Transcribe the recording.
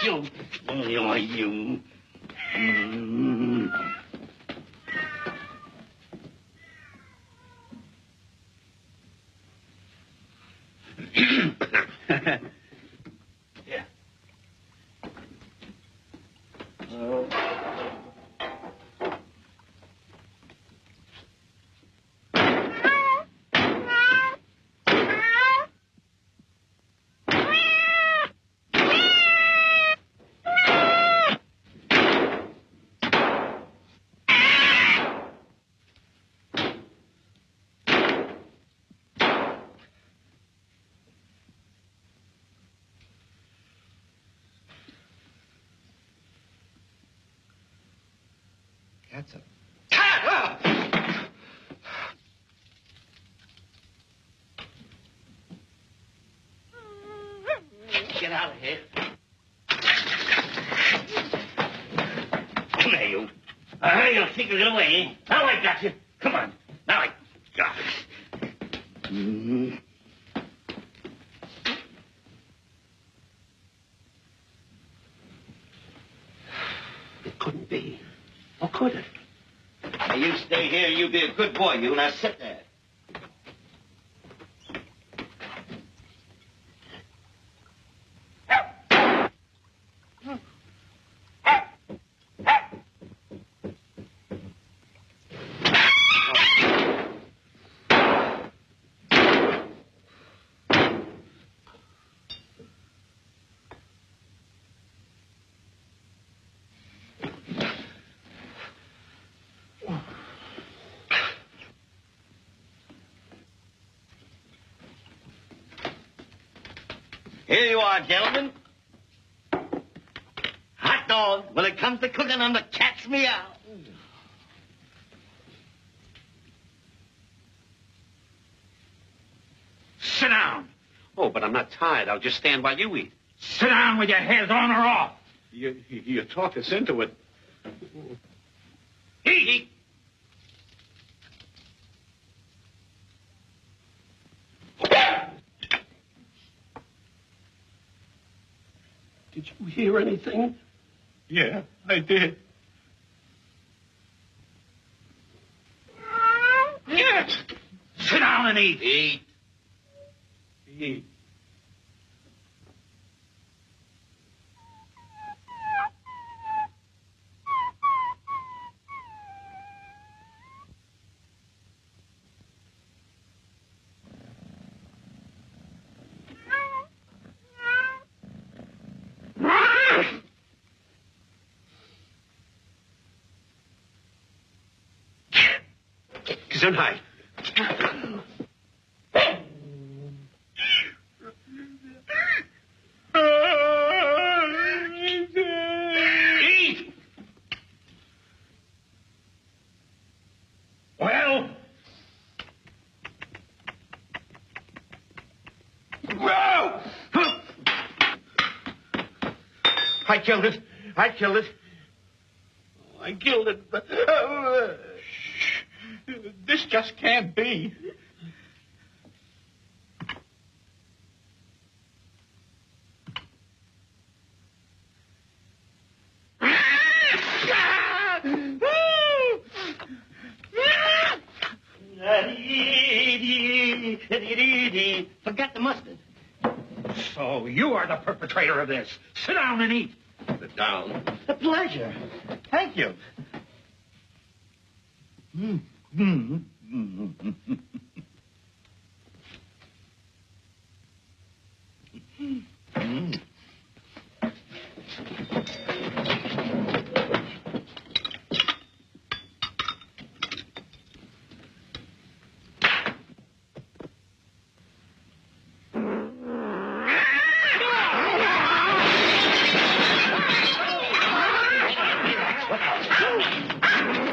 you. You. Yeah. That's a... Get out of here. Come here, you. You'll think of it away. Now I got you. Come on. Now I got it. It couldn't be. Or could it? Now, you stay here. You be a good boy, you. Now, sit there. Here you are, gentlemen. Hot dog. When it comes to cooking, I'm the cat's meow. Sit down. Oh, but I'm not tired. I'll just stand while you eat. Sit down with your head on or off. You talk us into it. Eat. Did you hear anything? Yeah, I did. Yes. Sit down and eat. Eat. Gesundheit. Eat. Well. Whoa! I killed it. I killed it, but... this just can't be. Forget the mustard. So you are the perpetrator of this. Sit down and eat. Sit down. A pleasure. Thank you.